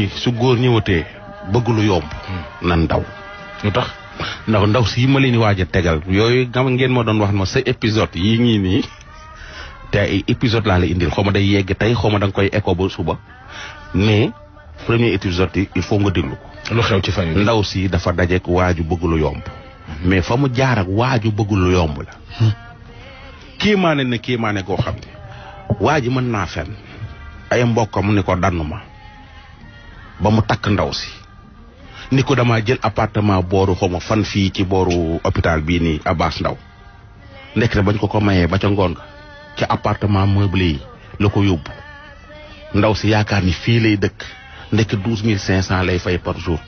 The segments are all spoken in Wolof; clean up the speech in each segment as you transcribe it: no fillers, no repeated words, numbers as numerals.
ni su góor ñëwatee bëgg lu yomb nan ndaw lu tax ndaw si ma leen di waaj a tegal yooyu nga ngeen ma doon wax ma sa épisode yi ñii nii te ay épisode laa la indil xaw ma day yegg tey xaw ma da nga koy écho ba suba mais premier épisode yi il faut nga déglu ko. lu xew ci fan yi ndaw si dafa dajeek waaju bëgg lu yomb mais fa mu jaar ak waaju bëgg lu yomb la kiimaane goo xam ne waa ji mën naa fen ay mbokkam ni ko dannu ma ba mu takk ndaw si ni ko dama jël appartement booru xawma fan fii ci booru hôpital bii nii Abass Ndao ndekete bañ ko mayee ba ca ngoon nga ca appartement meublé yi la ko yóbbu ndaw si yaakaar ni fii lay dëkk ndekk 12500 lay fay par jour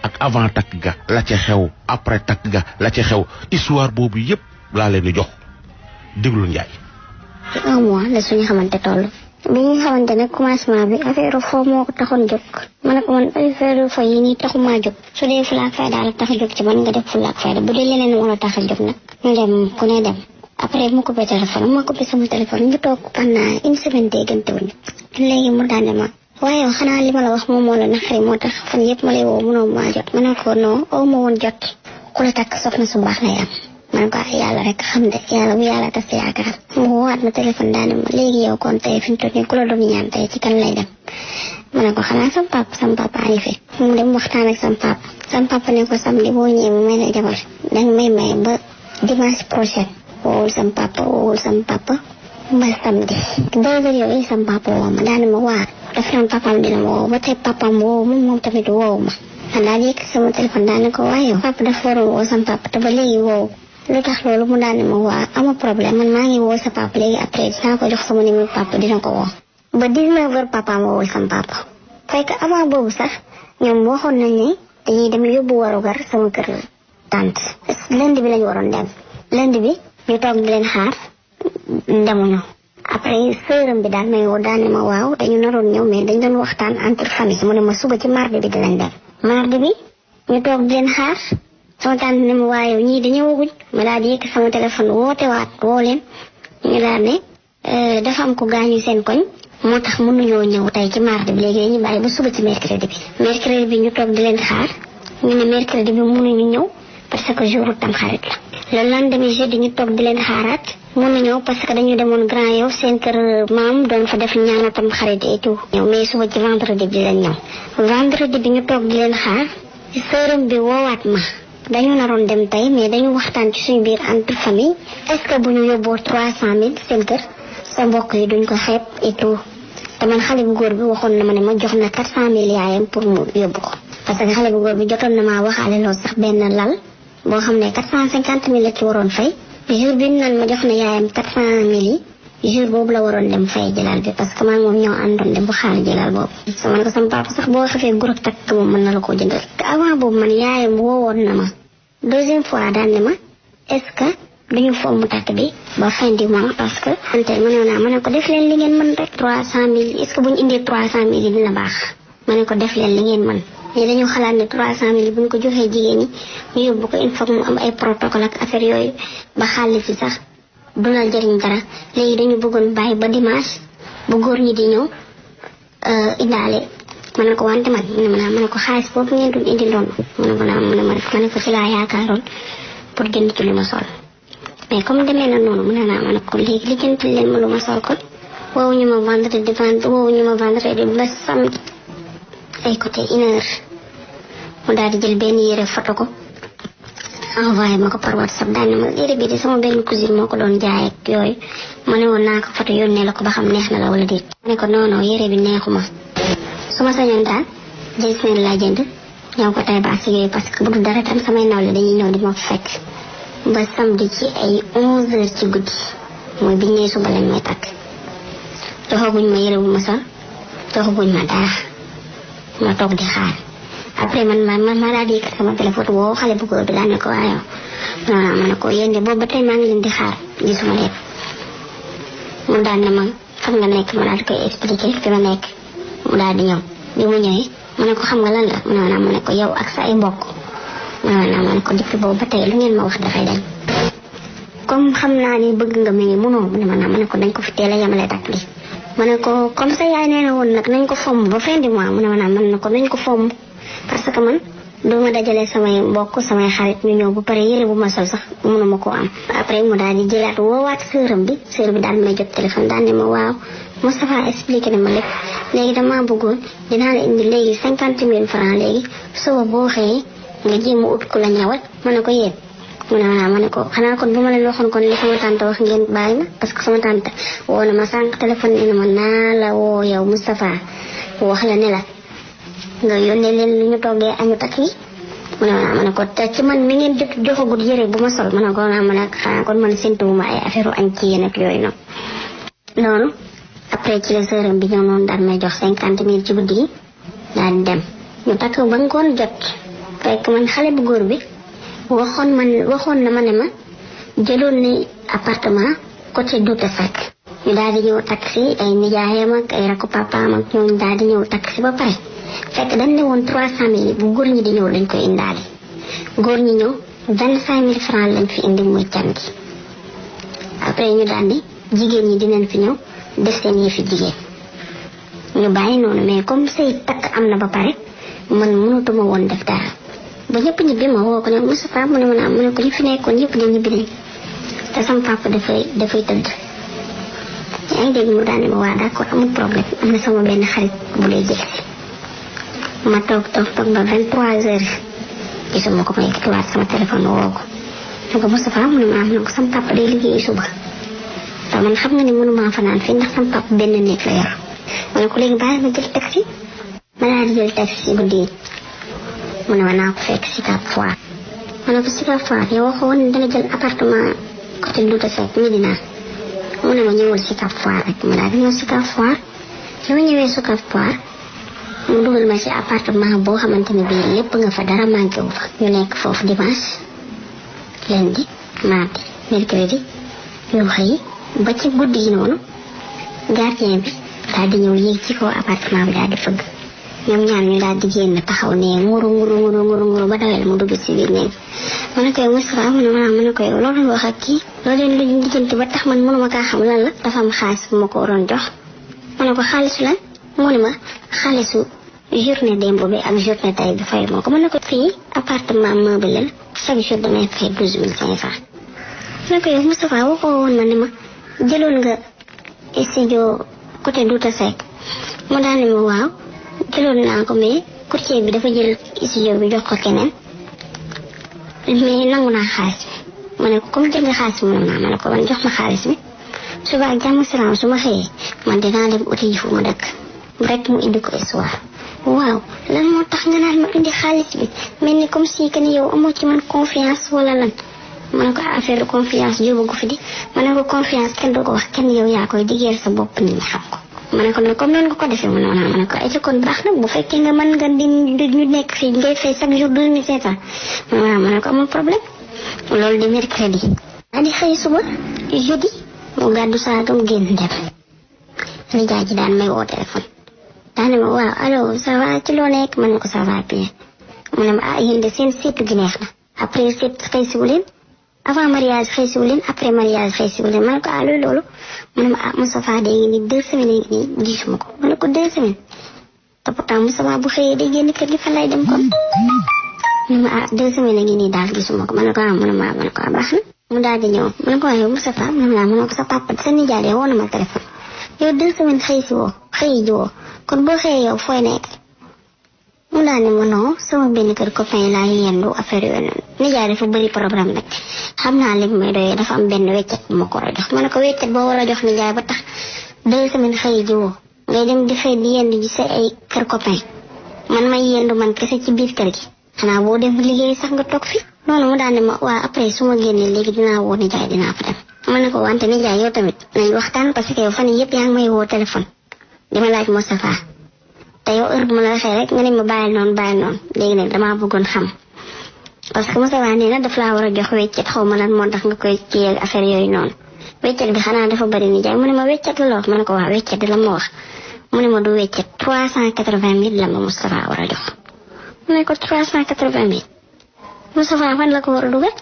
ak avant takk ga la ca xew après takk ga la ca xew histoire boobu yëpp laa leen di jox déglu Njaay. 1 mois la suñu xamante toll. bi ñu xamante nag commencement bi affaire foo moo ko taxoon jóg ma ne ko man affaire fo yi nii taxumaa jóg su dee fulaak fayda la tax a jóg ci man nga def fulaak fayda bu dee leneen moo la tax a jóg nag ñu dem ku ne dem après mu coupé téléphone ma coupé sama téléphone ñu toog pendant une semaine déggante wuñu léegi mu daane ma waaye xanaa li ma la wax moom moo la naqari moo tax fan yëpp ma lay woo mënoo maa jot ma ne ko non aw ma woon jot ku la takk soxna su baax lay am ma ne ko yàlla rek xam de yàlla bu yàlla tas yaakaar mu woowaat ma téléphone daane ma léegi yow kon tey fi mu toll nii ku la doon ñaan tey ci kan lay dem ma ne ko xanaa sama papa a ngi fi mu dem waxtaan ak sama papa ne ko samedi boo ñëwee mu may la jabar danga may ba dimanche prochain woowul sama papa ba samedi 2 heures yooyu sama papa woo ma daane ma waa dafa naan papaam dina ma woo ba tey papaam woo moom tamit woowu ma man daal yëkk sama téléphone daane ko waaye yow papa dafa waroon woo sama papa te ba léegi woowu lu tax loolu mu daane ma waa ama problème man maa ngi woo sa papa léegi après dinaa ko jox sama numéro papa dina ko woo ba 19 heures papaam woowul sama papa fekk avant boobu sax ñoom waxoon nañ ne dañuy dem yóbbu warugar sama kër tante lundi bi lañu waroon dem lundi bi ñu toog di leen xaar demuñu après sëram bi daal may woo daane ma waaw dañu naroon ñëw mais dañ doon waxtaan entre famille mu ne ma suba ci mardi bi dinañ dem mardi bi ñu toog di leen xaar sama tante ne ma waaye ñii dañoo wuguñ ma daal di yëkk sama téléphone woo leen ñu daal ne dafa am ko gaañu seen koñ moo tax mënuñoo ñëw tey ci mardi bi léegi dañuy bàyyi ba suba ci mercredi bi ñu toog di leen xaar ñu ne mercredi bi mënuñu ñëw parce que jour tam xarit la le lendemain jeudi ñu toog di leen xaaraat mënu ñëw parce que dañu demoon Grand Yoff seen kër maam doon fa def ñaanu tam xarit et tout ñëw mais suba ci vendredi bi lañ ñëw vendredi bi ñu toog di leen xaar sëram bi woowaat ma dañu naroon dem tey mais dañu waxtaan ci suñu biir entre famille est-ce que bu ñu yóbboo 300000 seen kër sa mbokk yi duñ ko xeeb et tout te man xale bu góor bi waxoon na ma ne ma jox na 400000 yaayam pour mu yóbbu ko parce que xale bu góor bi jotoon na maa waxaale loolu sax benn lal boo xam ne 450000 la ci waroon fay jour bi naan ma jox na yaayam 400000 yi jour boobu la waroon dem fay jëlal bi parce que maa ngi moom ñoo àndoon dem bu xaar jëlal boobu sama ne ko sama papa sax boo xefee groupe takk moom mën na la koo jëndal te avant boobu man yaayam woowoon na ma deuxième fois daan ne ma est-ce que duñu fomm takk bi ba fin du mois parce que ante ma ne ko def leen li ngeen mën rek 300000 est-ce que bu ñu indee 300000 yi dina baax ma ne ko def leen li ngeen mën mais dañu xalaat ne 300000 bu ñu ko joxee jigéen ñi ñu yóbbu ko il faut mu am ay protocole ak affaire yooyu ba xaalis bi sax du la jëriñ dara léegi dañu bëggoon bàyyi ba dimanche bu góor ñi di ñëw indaale ma ne ko wante man ma ne ko xaalis boobu ngeen doon indi loon ma ne ko ci laa yaakaaroon pour jënd ci lu ma sol mais comme demee na noonu ma ne ko léegi li jënd leen ma lu ma sol kon woowu ñu ma vendredi ba samedi ay côté 1h mu daal di jël benn yére photo ko envoyé ma ko par WhatsApp daane ma yére bi de sama benn cousine moo ko doon jaay ak yooyu ma ne woon naa ko photo yónnee la ko ba xam neex na la wala déet ma ne ko non yére bi neexuma su ma sañoon daal jël seen laa jënd ñëw ko tay baas yooyu parce que bu dul dara tam samay nawle dañuy ñëw di ma fekk ba samedi ci ay 11h ci guddi mooy biñ nee suba lañ may takk joxaguñ ma yére bu ma sol joxaguñ ma dara ma toog di xaar après man ma daal di yëkkat sama téléphone woo xale bu góor bi daal ne ko waaye non ma ne ko yéen de boobu ba tey maa ngi leen di xaar gisuma leen mu daal ne ma fan nga nekk ma daal di koy expliquer fi ma nekk mu daal di ñëw bi mu ñëwee ma ne ko xam nga lan la ma ne ko yow ak sa ay mbokk ma ne ko depuis boobu ba tey lu ngeen ma wax dafay dañ comme xam naa ni bëgg nga mi ngi mënoo ma ne ko dañ ko fi teel a yemale takk li ma ne ko comme ça yaay nee na woon nag nañ ko fomm ba fin du mois mu ne ma man na ko nañ ko fomm parce que man duma dajale samay mbokk samay xarit ñu ñëw bu pare yére bu ma sol sax mënuma ko am. après mu daal di jëlaat woowaat sœur bi daal may jot téléphone daal ne ma waaw Moustapha expliqué na ma lépp léegi damaa bëggoon dinaa la indi léegi 50,000 francs léegi suba boo xëyee nga jéem a ut ku la ñawal ma ne ko yéen mu ne ma ne ko xanaa kon bu ma leen waxoon kon li sama tante wax ngeen bàyyi ma parce que sama tante woo na ma sànq téléphone ni ma naa la woo yow Moustapha wax la ne la nga yónnee leen lu ñu toggee añu takk yi mu ne ma ne ko te ci man mi ngeen joxagul yére bu ma sol ma ne ko ma ne xanaa kon man séntuwuma ay affaire añ ci yéen ak yooyu noonu après ci la sœuram bi ñëw noonu daal may jox 50,000 ci guddi gi daal di dem ñu takk ba ngoon jot fekk man xale bu góor bi waxoon na ma ne ma jëloon ni appartement côté Douta Seck ñu daal di ñëw taxi ay nijaayam ak ay rakku papaam ak ñooñu daal di ñëw taxi ba pare fekk dañ ne woon 300,000 bu góor ñi di ñëw lañ koy indaale góor ñi ñëw 25,000 francs lañ fi indi muy can gi après ñu daal di jigéen ñi dinañ fi ñëw def seen yëfi jigéen ñu bàyyi noonu mais comme say takk am na ba pare man mënatuma woon def dara ba ñëpp ñibbi ma woo ko ne Moustapha mu ne ma mu ne ko ñu fi nekkoon ñëpp di ñibbi nañ te sama papa dafay tëdd yaa ngi dégg mu daal ne ma waa d'accord amul problème am na sama benn xarit bu lay jël si ma toog ba 23h gisuma ko ma yëkkatiwaat sama téléphone woo ko ne ko Moustapha mu ne ma ko sama papa day liggéey suba te man xam nga ni mënuma fanaan fii ndax sama papa benn néeg la yor ma ne ko léegi bàyyi ma jël taxi ma daal di jël taxi guddi mu ne ma naa ko fekk Sicap Foire ma ne ko Sicap Foire yow waxoon ne danga jël appartement côté Douta Seck Médina mu ne ma ñëwul Sicap Foire rek ma daal di ñëw Sicap Foire su ma ñëwee Sicap Foire mu dugal ma ci appartement boo xamante ne bii lépp nga fa dara manqué wu fa ñu nekk foofu dimanche lundi mardi mercredi ñu xëy ba ci guddi yi noonu gardien bi daal di ñëw yéeg ci kaw appartement bi daal di fëgg ñoom ñaar ñu daal di génn taxaw ne nguru ba dawel mu dugg ci biir néeg ma ne koy Moustapha mu ne ma ne koy loolu wax ak kii loolu leen luñ diggante ba tax man mënuma kaa xam lan la dafa am xaalis bu ma ko waroon jox ma ne ko xaalisu lan mu ne ma xaalisu journée démb bi ak journée tay bi fay moo ko ma ne ko fii appartement meuble la chaque jour damay fay 12,500 ma ne ko yow Moustapha waxoo woon ma ne ma jëloon nga studio côté Douta Seck mu daal ne ma waaw jëloon naa ko mais courtier bi dafa jël studio bi jox ko keneen mais nangu naa xaalis bi ma ne ko comme jël nga xaalis bi mu ne ma ne ko man jox ma xaalis bi suba ak jàmm salaam su ma xëyee man dinaa dem uti yi fu ma dëkk rek mu indi ko histoire waaw lan moo tax nga naan ma indi xaalis bi mel ni comme si que ni yow amoo ci man confiance wala lan ma ne ko affaire de confiance jóobagu fi di ma ne ko confiance kenn du ko wax kenn yow yaa koy diggeel sa bopp nit ñi xam ko ma ne ko nag comme noonu nga ko defee mu ne ma ne ko ay kon baax na bu fekkee nga mën nga di ñu nekk fii ngay fay chaque jour 2,500 ma ne ko amul problème loolu di mercredi daa di xëy suba jeudi mu gàddu saagam génn dem nijaay ji daan may woo téléphone daane ma waaw allo ça va ci loo nekk ma ne ko ça va bien mu ne ma yéen de seen seetu gi neex na après seet xëy si wu leen avant mariage xëy si wu leen après mariage xëy si wu leen ma ne ko loolu mu ne ma Moustapha de ngi nii 2 semaines yi nii gisuma ko ma ne ko 2 semaines te pourtant Moustapha bu xëyee day génn kër gi fan lay dem kon mu ne ma 2 semaines yi nii daal gisuma ko ma ne ko mu ne ma ne ko baax na mu daal di ñëw ma ne ko yow Moustapha mu ne ko sa papa sa nijaay de woo na ma téléphone yow 2 semaines xëy si woo xëy ji woo kon boo xëyee yow fooy nekk mu daal ne ma non sama benn kër copain laa yendu affaire yooyu noonu nijaay dafa bëri problème nag xam naa li may doyee dafa am benn weccet bu ma ko war a jox ma ne ko weccet boo war a jox nijaay ba tax 2 semaines xëy ji woo ngay dem di xëy di yendu ji sa ay kër copain man may yendu man kese ci biir kër gi xanaa boo dem liggéey sax nga toog fi noonu mu daal ne ma waa après su ma génnee léegi dinaa woo nijaay dinaa fa dem ma ne ko wante nijaay yow tamit nañ waxtaan parce que yow fan yëpp yaa ngi may woo téléphone dima laaj Moustapha te yow heure bu ma la waxee rek nga ne ma bàyyi noonu léegi nag damaa bëggoon xam parce que Moustapha nee na daf laa war a jox weccet xaw ma lan moo tax nga koy kii affaire yooyu noonu weccet bi xanaa dafa bëri nijaay mu ne ma weccet la wax ma ne ko waaw weccet la ma wax mu ne ma du weccet 380,000 la ma Moustapha war a jox mu ne ko 380,000 Moustapha fan la ko war a dugal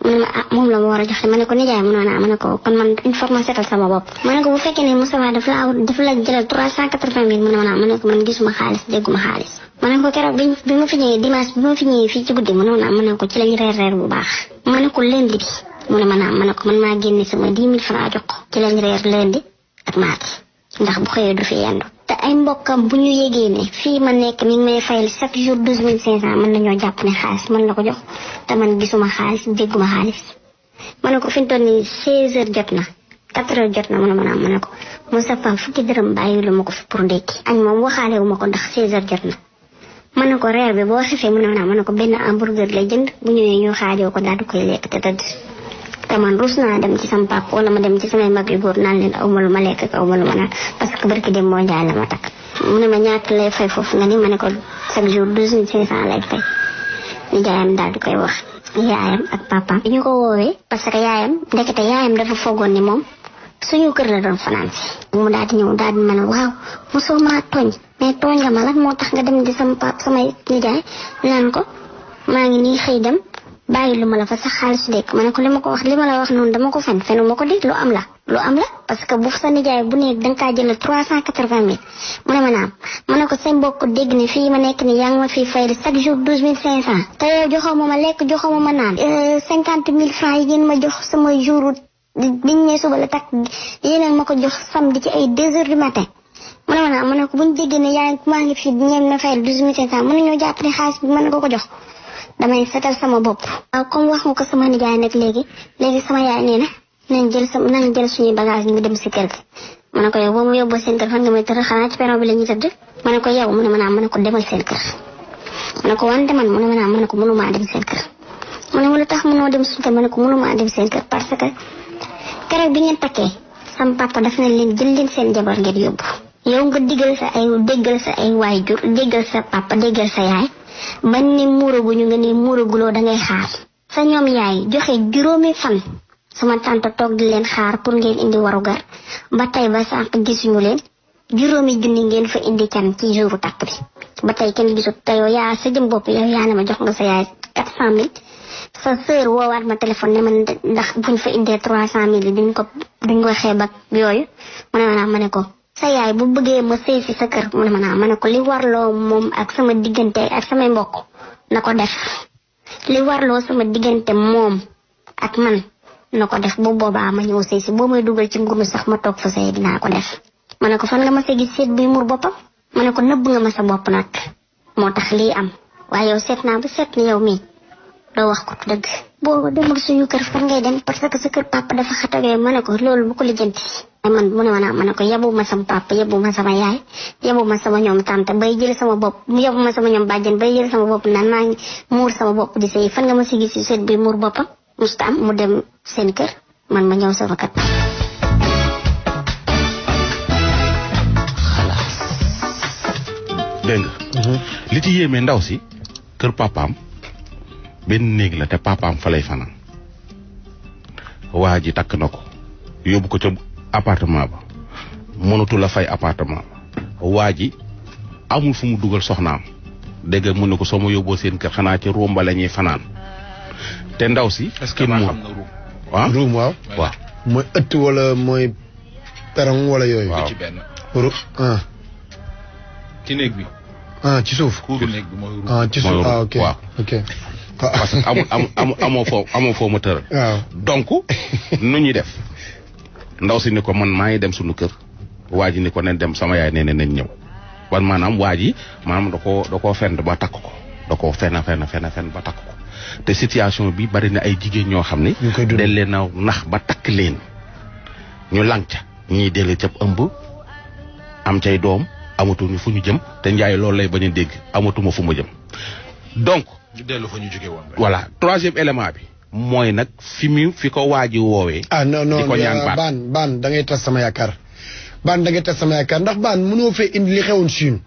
mu ne ma ah moom la ma war a joxe ma ne ko nijaay mu ne ma ne ko kon man une fois ma seetal sama bopp ma ne ko bu fekkee ne Moustapha daf la jëlal 380 000 mu ne ma ko man gisuma xaalis dégguma xaalis ma ne ko keroog bi ma fi ñëwee dimanche bi ma fi ñëwee fii ci guddi mu ne ma ne ko ci lañ reer bu baax ma ne ko lundi bi mu ne ma ne ko man maa génne sama 10 000 francs jox ko ci lañ reer lundi ak mardi ndax bu xëyee du fi yendu te ay mbokkam bu ñu yégee ne fii ma nekk mi ngi may fayal chaque jour 12 500 mën nañoo jàpp ne xaalis mën la ko jox te man gisuma xaalis dégguma xaalis ma ne ko fi mu toll nii 16 heures jot na 4 heures jot na mu ne ma ne ko Moustapha fukki dërëm bàyyilu ma ko fi pour ndékki añ moom waxaale wu ma ko ndax 16 heures jot na ma ne ko reer bi boo xefee mu ne ma ne ko benn hamburger lay jënd bu ñëwee ñu xaajoo ko daal di koy lekk te tëdd te man rus naa dem ci sama papa wala ma dem ci samay mag yu góor naan leen aw ma lu ma lekk ak aw ma lu ma naan parce que barki dem moo jaay la ma takk mu ne ma ñaata lay fay foofu nga ni ma ne ko chaque jour 12 500 lay fay ñu jaayam daal di koy wax yaayam ak papaam ñu ko woowee parce que yaayam ndekete yaayam dafa foogoon ni moom suñu kër la doon fanaan si mu daal di ñëw daal di ma ne waaw mosoo maa tooñ mais tooñ nga ma lan moo tax nga dem di sama papa samay nijaay naan ko maa ngi nii xëy dem bàyyi lu ma la fa sax xaalis dekk ma ne ko li ma la wax noonu dama ko fenu ma ko di lu am la parce que bu sa nijaay bu nekk danga kaa jël 380 000 mu ne ma naam ma ne ko say mbokk dégg ne fii ma nekk ni yaa ngi ma fii fay chaque jour 12 500 te yow joxoo ma lekk joxoo ma naan 50 000 francs yi ngeen ma jox sama jour biñ ne suba la takk yéen ma ko jox samedi ci ay 2 heures du matin mu ne ma naam ma ne ko buñ déggee ne maa ngi fii ñeen ma fayal 12 500 mën nañoo jàpp ne xaalis bi mën na ko jox damay setal sama bopp. waaw comme wax nga ko sama nijaay nag léegi sama yaay nee na nañ jël suñuy bagage ñu dem si kër gi ma ne ko yow boo ma yóbboo seen kër fan nga may tëdd xanaa ci peron bi la ñuy tëdd ma ne ko yow mu ne ma naam ma ne ko demal seen kër ma ne ko wante man mu ne ma naam ma ne ko mënumaa dem seen kër mu ne ma lu tax mënoo dem suñu kër ma ne ko mënumaa dem seen kër parce que keroog bi ngeen takkee sama papa daf na leen jël leen seen jabar ngeen yóbbu yow nga déggal sa ay waajur déggal sa papa déggal sa yaay bañ ne muuraguñu nga ne muuraguloo dangay xaar sa ñoom yaay joxe juróomi fan sama tante toog di leen xaar pour ngeen indi warugar ba tey ba sànq gisuñu leen juróomi junni ngeen fa indi can ci jouru takk bi ba tey kenn gisut te yow yaa sa jëm bopp yow yaa ne ma jox nga sa yaay 400 000 sa sœur woowaat ma téléphone ne ma ndax buñ fa indee 300 000 duñ ko xeeb ak yooyu mu ne ma ne ko sa yaay bu bëggee ma sëy si sa kër mu ne ma ne ko li warloo moom ak sama diggante ak samay mbokk na ko def li warloo sama diggante moom ak man na ko def bu boobaa ma ñëw sëy si boo may dugal ci ngunu sax ma toog fa sëy dinaa ko def ma ne ko fan nga ma see gis seet buy mur boppam ma ne ko nëbb nga ma sa bopp nag moo tax lii am waaye yow seet naa ba seet ni yow mii doo wax ko dëgg boo demul suñu kër fan ngay dem parce que sa kër papa dafa xatagee ma ne ko loolu bu ko lijjanti man mu ne ma ne ko yabu ma sama papa yabu ma sama yaay yabu ma sama ñoom tante bay jël sama bopp yabu ma sama ñoom bàjjen bay jël sama bopp naan maa ngi muur sama bopp di sëy fan nga ma si gis si seet bi muur boppam musta am mu dem seen kër man ma ñëw sama kat dégg nga li ci yéeme ndaw si kër papaam benn néeg la te papaam fa lay fanaan waa ji takk na ko yóbbu ko ca appartement ba mënatu la fay appartement ba waa ji amul fu mu dugal soxnaam dégg mu ne ko soo ma yóbboo seen kër xanaa ci ruum ba la ñuy fanaan te ndaw si. est-ce que maa xam na ruum waaw. waaw mooy ëtt wala mooy perron wala yooyu. waaw ci benn. ci néeg bi. ci suuf. kuubu néeg bi mooy ruum. ci suuf ok waaw ok. parce que amoo foo ma tëral. waaw donc nu ñuy def ndaw si ni ko man maa ngi dem suñu kër waa ji ni ko nañ dem sama yaay nee nañ ñëw wan maanaam waa ji maanaam da koo fenn ba takk ko da koo fenn ba takk ko te situation bi bari na ay jigéen ñoo xam ne dañ leen a nax ba takk leen ñu lanc ñii dellu cab ëmb am cay doom amatuñu fu ñu jëm te njaay loolu lay bañ a dégg amatuma fu ma jëm donc ñu dellu fa ñu jóge woon. voilà troisième élément bi mooy nag fi ko waaji woowee. non di ko ñaan baan da ngay tas sama yaakaar ndax baan mënoo fee indi li xewoon Chine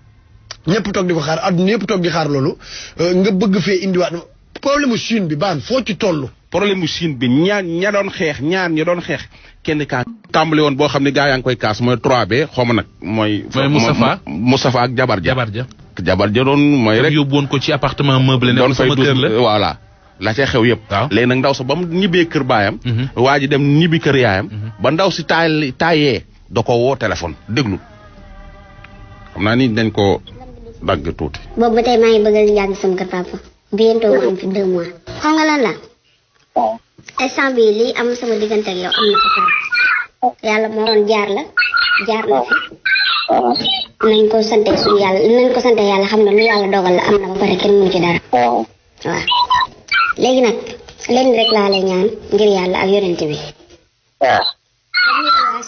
ñëpp toog di ko xaar adduna ñëpp toog di xaar loolu nga bëgg fee indiwaat problème mu Chine bi baan foo ci toll. problème mu Chine bi ñaar ña doon xeex kenn kaa tàmbali woon boo xam ne gaa yaa ngi koy kaas mooy 3B xaw ma nag mooy. Moustapha ak jabar ja doon mooy rek yóbbu woon ko ci appartement meublé ne sama kër la voilà la ca xew yëpp léegi nag ndaw sa ba mu ñibbee kër baayam waa ji dem ñibbi kër yaayam ba ndaw si taayee da ko woo téléphone déglu xam naa ni dañ ko dagg tuuti boobu ba tey maa ngi bëgg a yàgg sama kër papa bientôt mu am fi 2 mois xam nga lan la instant bii lii am sama diggante ak yow am na ko pare yàlla moo doon jaar na fi nañ ko sante yàlla xam ne lu yàlla dogal la am na ba pare kenn mënu ci dara waaw léegi nag leen rek laa lay ñaan ngir yàlla ak yonent bi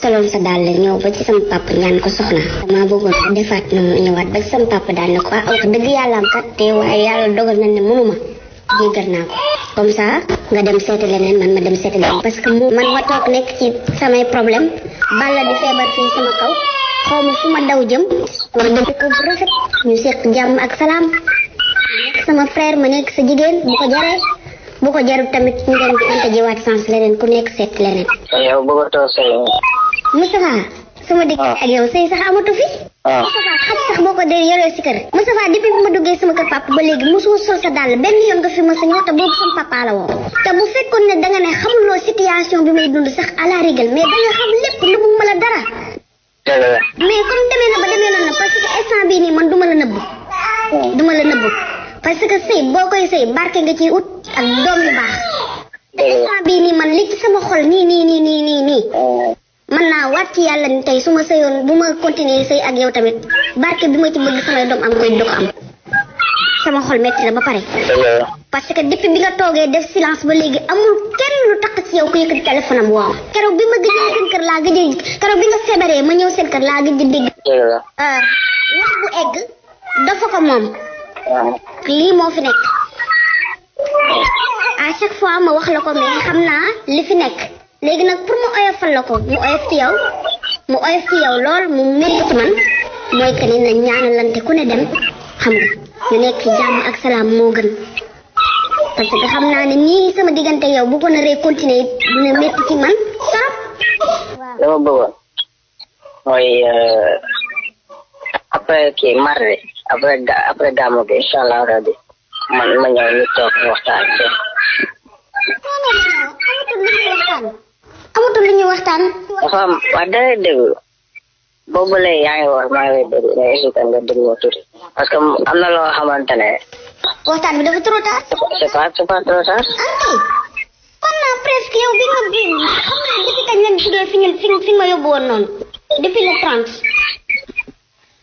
soloon sa daal la ñëw ba ci sama papa ñaan ko soxna dama bëggoon defaat na ñëwaat ba ci sama papa daal ne ko wax dëgg yàlla am kat te waaye yàlla dogal na ne mënuma jéggal naa ko comme ça nga dem seeti leneen man ma dem seeti leneen parce que man ma toog nekk ci samay problème balla di feebar fii sama kaw xaw ma fu ma daw jëm wax dëgg ko bu rafet ñu seq jàmm ak salaam nekk sama frère ma nekk sa jigéen bu ko jarul tamit ñu dem ante jiwaat sens leneen ku nekk seet leneen yow bëggatoo sëy Moustapha sama digg ak yow sëy sax amatu fi Moustapha xaj sax boo ko dee yoree si kër Moustapha depuis bi ma duggee sama kër papa ba léegi mosoo sol sa dàll benn yoon nga fi ma sa ñëw te boobu sama papa la woo te bu fekkoon ne danga ne xamuloo situation bi may dund sax à la rigueur mais danga xam lépp nëbbu ma la dara mais comme demee na ba demee noonu na parce que instant bii nii man duma la nëbbu parce que sëy boo koy sëy barke nga ciy ut ak doom yu baax te instant bii nii man li ci sama xol nii man naa waat ci yàlla ni tey su ma sëyoon bu ma continuer sëy ak yow tamit barke bi ma ci bëgg samay doom am koy du ko am sama xol metti na ba pare parce que depuis bi nga toogee def silence ba léegi amul kenn lu takk ci yow ku yëkkati téléphone am waaw keroog bi ma gëjee seen kër laa gëjee keroog bi nga feebaree ma ñëw seen kër laa gëj dégg wax bu egg dafa ko moom lii moo fi nekk à chaque fois ma wax la ko mais xam naa li fi nekk léegi nag pour mu oyofal la ko mu oyof ci yow lool mu métti ci man mooy que ni na ñaanalante ku ne dem xam nga ñu nekk ci jàmm ak salaam moo gën parce que xam naa ne nii sama diggante yow bu ko naree continuer dina métti ci man trop. dama bëggoon mooy après kii mardi après gàmmu gi incha allah rabi man ma ñëw ñu toog waxtaan ci. amatul lu ñuy waxtaan. dafa am wax dëgg déglu boobu léegi yaa ngi wax maa ngi lay déglu mais est-ce que nga déglu tuuti parce que am na loo xamante ne. waxtaan bi dafa trop tard. c'est pas trop tard. kon naa presque yow bi nga xam nga depuis kañ lañ tuddee fi ma yóbbu woon noonu depuis le 30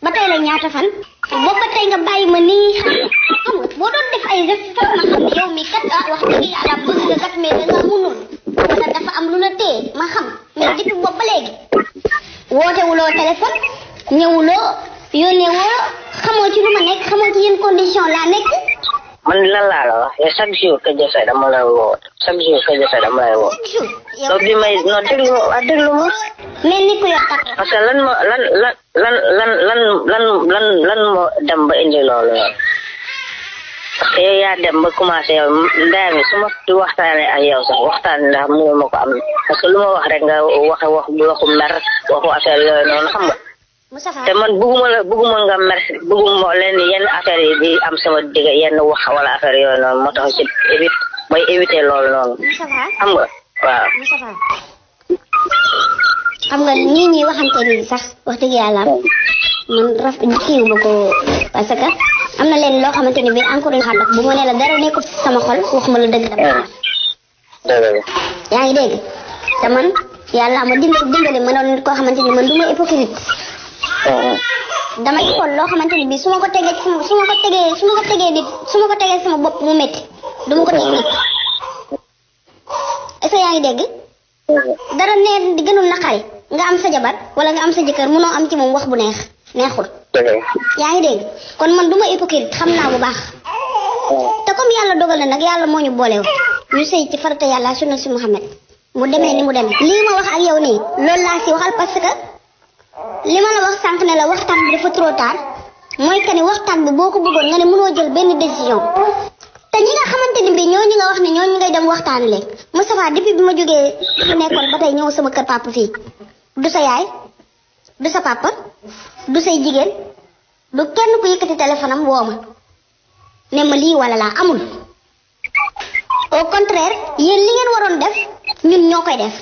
ba tey la ñaata fan. boobu ba tey nga bàyyi ma nii xam nga boo doon def ay gestes sax ma xam ne yow mi kat wax dëgg yàlla bëgg nga kat mais da nga munul wala dafa am lu la téye ma xam mais depuis boobu ba léegi wootewuloo téléphone ñëwuloo yónnee woo xamoo ci lu ma nekk xamoo ci yenn condition laa nekk. man lan laa la wax yow chaque jour que jëfee dama lay woo chaque jour que jëfee dama lay woo. donc bi may non déglu ma. mais ni ko yor takk. parce que lan moo dem ba indi loolu noonu parce que yow yaa dem ba commencé yow ndeyam su ma di waxtaanee ak yow sax waxtaan ndax mënu ma ko am parce que lu ma wax rek nga waxu mer waxu affaire yooyu noonu xam nga. te man bëgguma nga mer bëgguma leen yenn affaire yi di am sama digg yenn wax wala affaire yooyu noonu moo tax ci may éviter loolu noonu. xam nga waaw. xam nga ñii waxante ni sax wax dëgg yàlla man kiiwu ma ko parce que am na leen loo xamante ni bi encore une fois bu ma ne la dara nekkul sama xol waxuma la dëgg dama. yaa ngi dégg te man yàlla ma dimbali ma doon nit koo xamante ni man du ma hypocrite. damay xool loo xamante ni bii su ma ko tegee sama bopp mu métti du ma ko teg nit est-ce que yaa ngi dégg dara ne di gënul naqari nga am sa jabar wala nga am sa jëkkër mënoo am ci moom wax bu neexul yaa ngi dégg kon man du ma hypocrite xam naa bu baax te comme yàlla dogal na nag yàlla moo ñu boolew ñu sëy ci farata yàlla sunna si Muhammad mu demee ni mu demee lii ma wax ak yow nii loolu laa si waxal parce que li ma la wax sànq ne la waxtaan bi dafa trop tard mooy que ni waxtaan bi boo ko bëggoon nga ne mënoo jël benn décision te ñi nga xamante ni bii ñooñu nga wax ne ñooñu ngay dem waxtaan leen Moustapha depuis bi ma jógee fi nekkoon ba tey ñëw sama kër papa fii du sa yaay du sa papa du say jigéen du kenn ku yëkkati téléphone am woo ma ne ma lii wala laa amul au contraire yéen li ngeen waroon def ñun ñoo koy def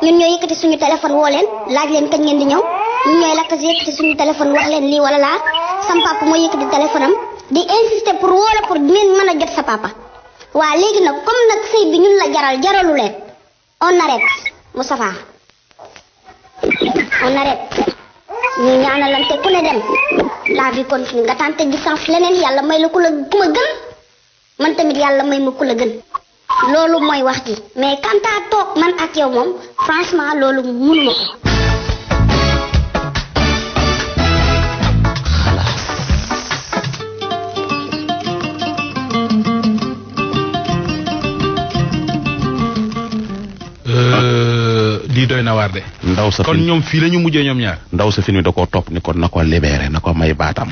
ñun ñoo yëkkati suñu téléphone woo leen laaj leen kañ ngeen di ñëw ñun ñooy lakkas yëkkati suñu téléphone wax leen lii wala laa sam papa moo yëkkati téléphone am di insister pour woo la pour ngeen mën a jot sa papa waa léegi nag comme nag sëy bi ñun la jaralu leen on arrête Moustapha on arrête ñu ñaanalante ku ne dem la vie continue nga tenter distance leneen yàlla may la ku ma gën man tamit yàlla may ma ku la gën loolu mooy wax ji mais quant à toog man ak yow moom franchement loolu mënuma ko. lii doy na waar de. ndaw sa kon ñoom fii la ñu mujjee ñoom ñaar. ndaw sa fi da koo topp ni ko na ko libéré na ko may baatam.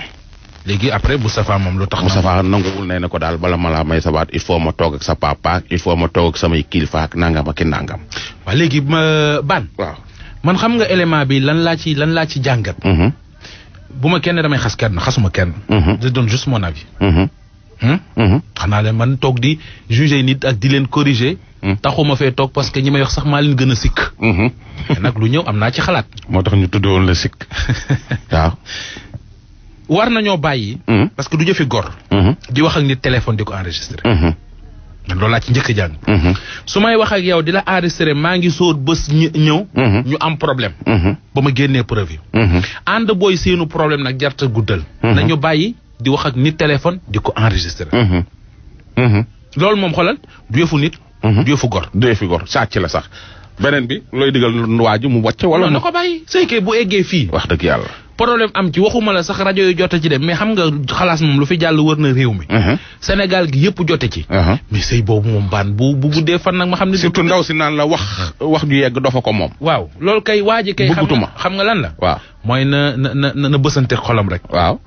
léegi après Moustapha moom lu tax. Moustapha nanguwul ne na ko daal bala ma laa may sa baat il faut ma toog ak sa papa il faut ma toog ak samay kilifa ak nangam ak i nangam. waaw léegi ban. waaw man xam nga élément bi lan laa ci jàngat. bu ma kenn damay xas kenn xasuma kenn. je donne juste mon avis. xanaa leen man toog di juger nit ak di leen corriger. taxuma fee toog parce que ñi may wax sax maa leen gën a sikk. nag lu ñëw am naa ci xalaat. moo tax ñu tuddoon la sikk. waaw. war nañoo bàyyi. parce que du jëfi gor. di wax ak nit téléphone di ko enregistré. man loolu laa ci njëkk a jàng. su may wax ak yow di la enregistré maa ngi sóor bés ñëw. ñu am problème. ba ma génnee preuve yi. ànd booy seenu problème nag jarta guddal. nañu bàyyi di wax ak nit téléphone di ko enregistré. loolu moom xoolal du yëfu nit. du yëfu gor. du yëfu gor sàcc la sax. beneen bi looy digal waaju mu wàcc wala. na ko bàyyi sëy kay bu eggee fii. wax dëgg yàlla. problème am ci waxuma la sax rajo yi jote ci dem mais xam nga xalaas moom lu fi jàll wër na réew mi. Sénégal gi yëpp jote ci. mais sëy boobu moom baan bu guddee fan nag ma xam ne. surtout ndaw si naan la wax ju yegg dafa ko moom. waaw loolu kay waaji kay. xam nga lan la. waaw mooy na bësante xolam rek. waaw.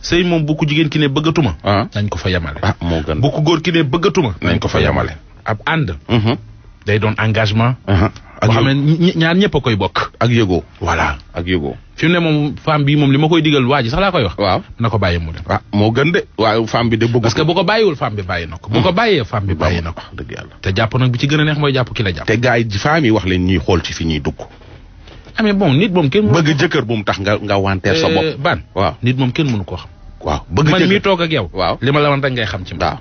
sëy moom bu ko jigéen ki ne bëggatuma. nañ ko fa yemale. moo gën bu ko góor ki ne bëggatuma. nañ ko fa yemale. ab ànd. day doon engagement. ak xam ne ñaar ñëpp a koy bokk. ak yëgoo. voilà ak yëgoo. fi mu ne moom femme bi moom li ma koy digal waa ji sax laa koy wax. waaw na ko bàyyi mu dem. moo gën de waaye femme bi de bëgg. parce que bu ko bàyyiwul femme bi bàyyi na ko. bu ko bàyyee femme bi bàyyi na ko. dëgg yàlla. te jàpp nag bi ci gën a neex mooy jàpp ki la jàpp. te gars yi femme yi wax leen ñuy xool ci fi ñuy dugg. mais bon nit moom kenn. bëgg jëkkër bu mu tax nga wanteer sa bopp. ban waaw nit moom kenn mënu koo xam. waaw bëgg man mii toog ak yow. waaw li ma la wan rek ngay xam ci man. waaw